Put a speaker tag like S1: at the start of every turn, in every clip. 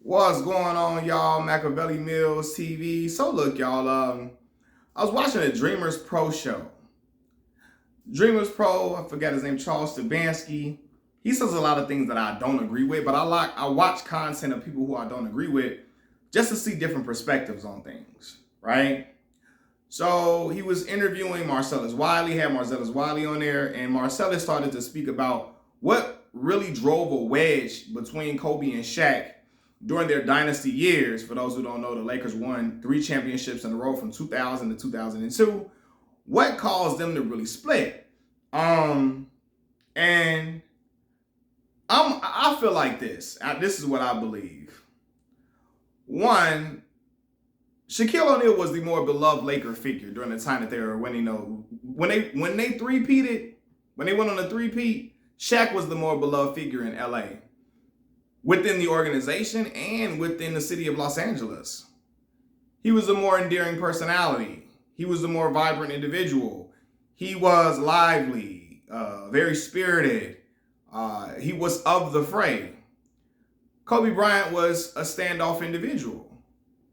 S1: What's going on, y'all? Machiavelli Mills TV. So look, y'all. I was watching a Dreamers Pro show. Dreamers Pro, I forgot his name, Charles Stefanski. He says a lot of things that I don't agree with, but I watch content of people who I don't agree with just to see different perspectives on things, right? So he was interviewing Marcellus Wiley, had Marcellus Wiley on there, and Marcellus started to speak about what really drove a wedge between Kobe and Shaq during their dynasty years. For those who don't know, the Lakers won 3 championships in a row from 2000 to 2002. What caused them to really split? And I feel like this. This is what I believe. One, Shaquille O'Neal was the more beloved Laker figure during the time that they were winning. When they three-peated, when they went on a three-peat, Shaq was the more beloved figure in LA, within the organization and within the city of Los Angeles. He was a more endearing personality. He was a more vibrant individual. He was lively, very spirited. He was of the fray. Kobe Bryant was a standoff individual.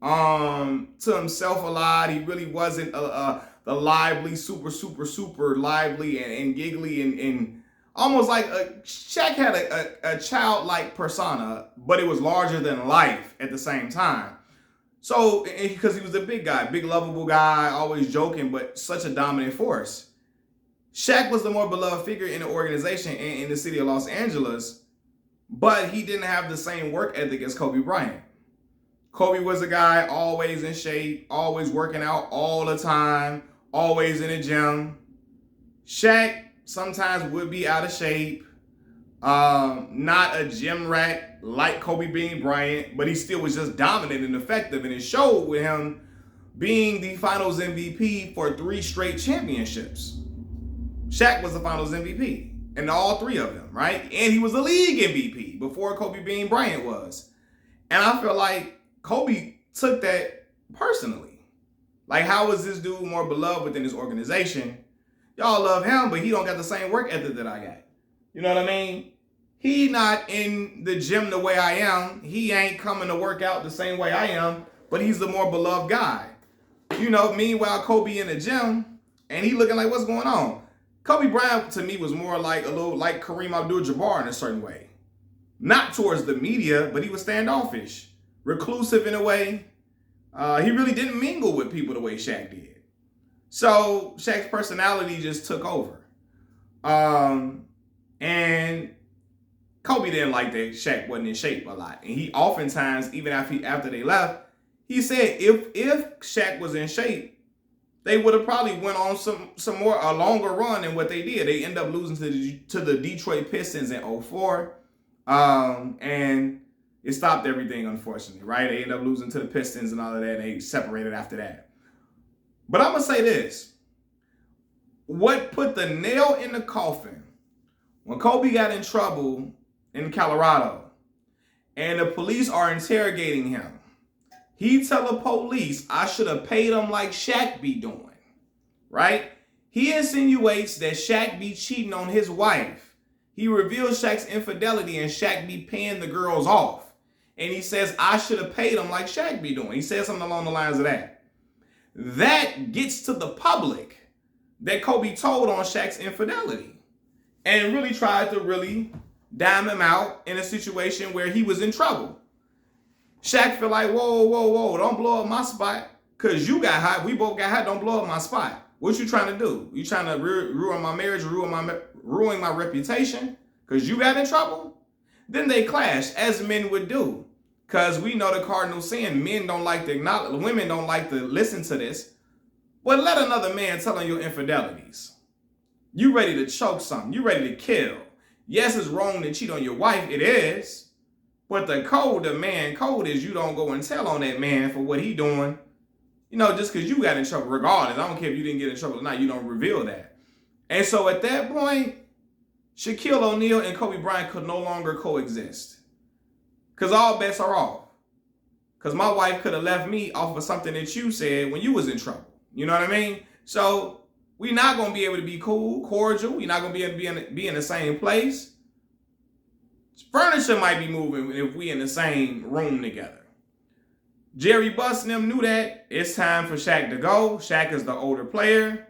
S1: To himself a lot. He really wasn't the lively, super lively and giggly and almost like Shaq had a childlike persona, but it was larger than life at the same time. So, because he was a big guy, big lovable guy, always joking, but such a dominant force. Shaq was the more beloved figure in the organization and in the city of Los Angeles, but he didn't have the same work ethic as Kobe Bryant. Kobe was a guy always in shape, always working out all the time, always in the gym. Shaq sometimes would be out of shape, not a gym rat like Kobe Bryant, but he still was just dominant and effective, and it showed with him being the Finals MVP for 3 straight championships. Shaq was the Finals MVP, and all 3 of them, right? And he was the league MVP before Kobe Bryant was. And I feel like Kobe took that personally. Like, how is this dude more beloved within his organization? Y'all love him, but he don't got the same work ethic that I got. You know what I mean? He not in the gym the way I am. He ain't coming to work out the same way I am, but he's the more beloved guy. You know, meanwhile, Kobe in the gym, and he looking like, what's going on? Kobe Bryant, to me, was more like a little like Kareem Abdul-Jabbar in a certain way. Not towards the media, but he was standoffish, reclusive in a way. He really didn't mingle with people the way Shaq did. So Shaq's personality just took over. And Kobe didn't like that Shaq wasn't in shape a lot. And he oftentimes, even after they left, he said if Shaq was in shape, they would have probably went on a longer run than what they did. They end up losing to the Detroit Pistons in 2004. And it stopped everything, unfortunately, right? They end up losing to the Pistons and all of that. And they separated after that. But I'm going to say this. What put the nail in the coffin, when Kobe got in trouble in Colorado and the police are interrogating him, he tell the police, I should have paid him like Shaq be doing, right? He insinuates that Shaq be cheating on his wife. He reveals Shaq's infidelity and Shaq be paying the girls off. And he says, I should have paid him like Shaq be doing. He says something along the lines of that. That gets to the public that Kobe told on Shaq's infidelity and really tried to really dime him out in a situation where he was in trouble. Shaq feel like, whoa, don't blow up my spot because you got hot. We both got hot. Don't blow up my spot. What you trying to do? You trying to ruin my marriage, ruin my reputation because you got in trouble? Then they clash, as men would do. Because we know the cardinal sin, men don't like to acknowledge, women don't like to listen to this. But let another man tell on your infidelities. You ready to choke something. You ready to kill. Yes, it's wrong to cheat on your wife. It is. But the man code is you don't go and tell on that man for what he doing. You know, just because you got in trouble, regardless. I don't care if you didn't get in trouble or not. You don't reveal that. And so at that point, Shaquille O'Neal and Kobe Bryant could no longer coexist. Because all bets are off. Because my wife could have left me off of something that you said when you was in trouble. You know what I mean? So we're not going to be able to be cool, cordial. We're not going to be able to be in the same place. Furniture might be moving if we in the same room together. Jerry Buss and them knew that it's time for Shaq to go. Shaq is the older player.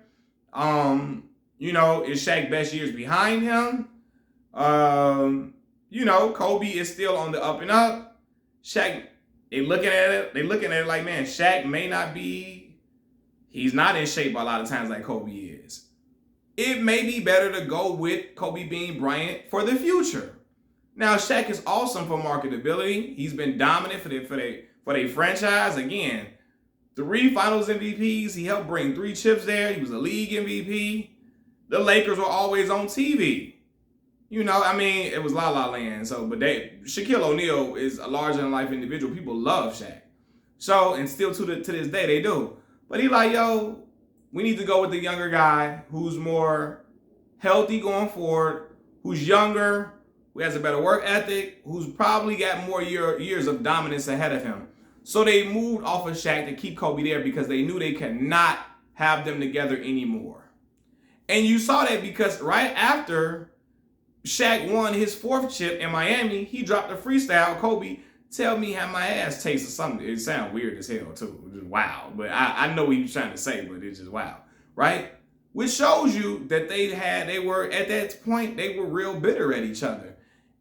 S1: Is Shaq best years behind him? Kobe is still on the up and up. Shaq, they looking at it like, man, Shaq may not be, he's not in shape a lot of times like Kobe is. It may be better to go with Kobe Bean Bryant for the future. Now, Shaq is awesome for marketability. He's been dominant for their franchise. Again, 3 finals MVPs. He helped bring 3 chips there. He was a league MVP. The Lakers were always on TV. It was La La Land. Shaquille O'Neal is a larger-than-life individual. People love Shaq. So, and still to this day, they do. But he like, yo, we need to go with the younger guy who's more healthy going forward, who's younger, who has a better work ethic, who's probably got more years of dominance ahead of him. So they moved off of Shaq to keep Kobe there because they knew they could not have them together anymore. And you saw that because right after Shaq won his 4th chip in Miami, he dropped a freestyle, Kobe, tell me how my ass tastes or something. It sounds weird as hell too. It's just wow. But I know what he was trying to say, but it's just wow. Right? Which shows you that they were at that point, they were real bitter at each other.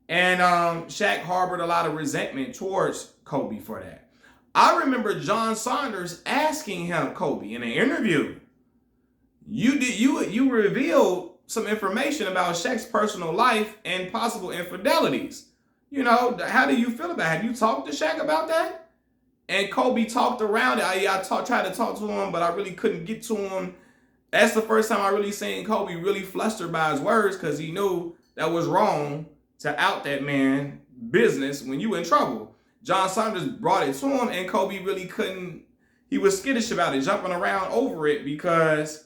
S1: And Shaq harbored a lot of resentment towards Kobe for that. I remember John Saunders asking him, Kobe, in an interview, you revealed some information about Shaq's personal life and possible infidelities. How do you feel about it? Have you talked to Shaq about that? And Kobe talked around it. I tried to talk to him, but I really couldn't get to him. That's the first time I really seen Kobe really flustered by his words because he knew that was wrong to out that man business when you in trouble. John Saunders brought it to him and Kobe really couldn't, he was skittish about it, jumping around over it because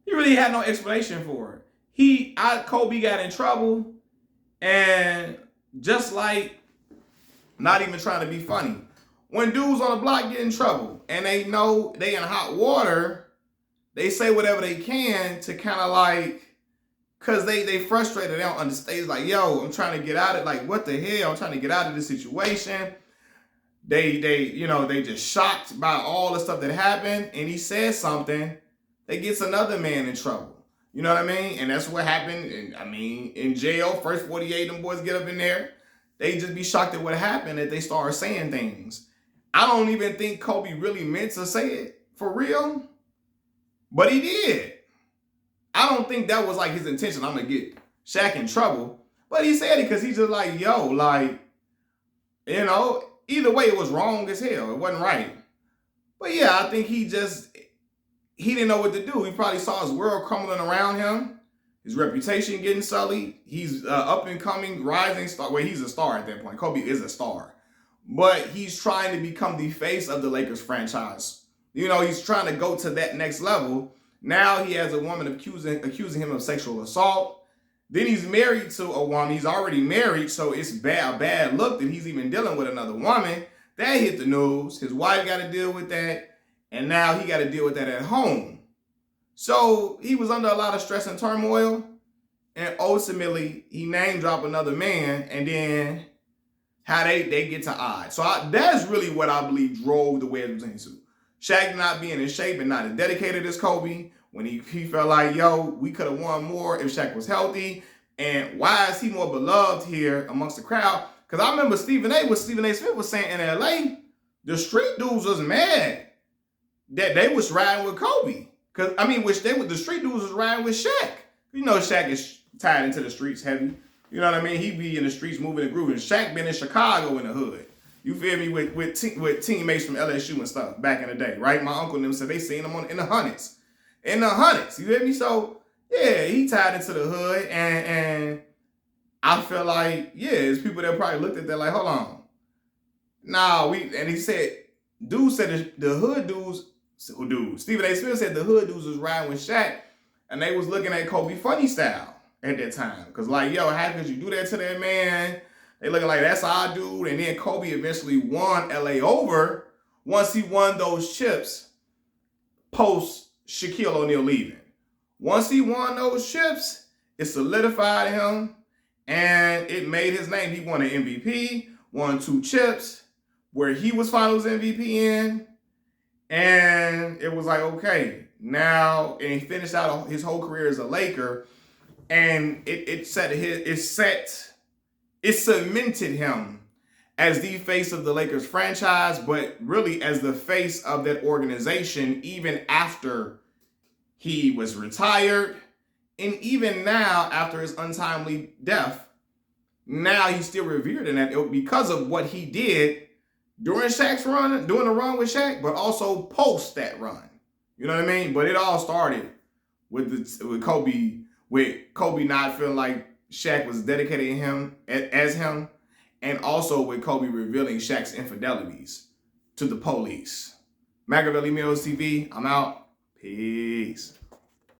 S1: he really had no explanation for it. Kobe got in trouble and just like, not even trying to be funny, when dudes on the block get in trouble and they know they in hot water, they say whatever they can to kind of like, because they frustrated, they don't understand. It's like, yo, I'm trying to get out of it. Like, what the hell? I'm trying to get out of this situation. They just shocked by all the stuff that happened. And he says something that gets another man in trouble. You know what I mean? And that's what happened. In jail, first 48, them boys get up in there. They just be shocked at what happened, that they start saying things. I don't even think Kobe really meant to say it for real. But he did. I don't think that was like his intention. I'm going to get Shaq in trouble. But he said it because he's just like, yo, like, either way, it was wrong as hell. It wasn't right. But yeah, I think he didn't know what to do. He probably saw his world crumbling around him, his reputation getting sullied. He's up and coming, rising star. Well, he's a star at that point. Kobe is a star. But he's trying to become the face of the Lakers franchise. He's trying to go to that next level. Now he has a woman accusing him of sexual assault. Then he's married to a woman. He's already married, so it's a bad look that he's even dealing with another woman. That hit the news. His wife got to deal with that, and now he got to deal with that at home. So he was under a lot of stress and turmoil, and ultimately he name dropped another man, and then how they get to odds. So that's really what I believe drove the wedge between the two. Shaq not being in shape and not as dedicated as Kobe, when he felt like, yo, we could have won more if Shaq was healthy. And why is he more beloved here amongst the crowd? Because I remember Stephen A. Smith was saying in LA, the street dudes was mad that they was riding with Kobe. The street dudes was riding with Shaq. Shaq is tied into the streets heavy. You know what I mean? He be in the streets moving and grooving. Shaq been in Chicago in the hood. You feel me? With teammates from LSU and stuff back in the day, right? My uncle and them said they seen him in the hundreds. In the hundreds, you feel me? So, yeah, he tied into the hood. And I feel like, yeah, there's people that probably looked at that like, hold on. And he said, the hood dudes, Stephen A. Smith said the hood dudes was riding with Shaq. And they was looking at Kobe funny style at that time. Because like, yo, how could you do that to that man? They looking like, that's our dude. And then Kobe eventually won LA over once he won those chips post Shaquille O'Neal leaving. Once he won those chips, it solidified him. And it made his name. He won an MVP, won 2 chips, where he was finals MVP in. And it was like, okay, now, and he finished out his whole career as a Laker. And it cemented him as the face of the Lakers franchise, but really as the face of that organization, even after he was retired, and even now after his untimely death. Now he's still revered in that because of what he did during Shaq's run, doing the run with Shaq, but also post that run. You know what I mean? But it all started with Kobe not feeling like Shaq was dedicating him as him, and also with Kobe revealing Shaq's infidelities to the police. Machiavelli Mills TV, I'm out. Peace.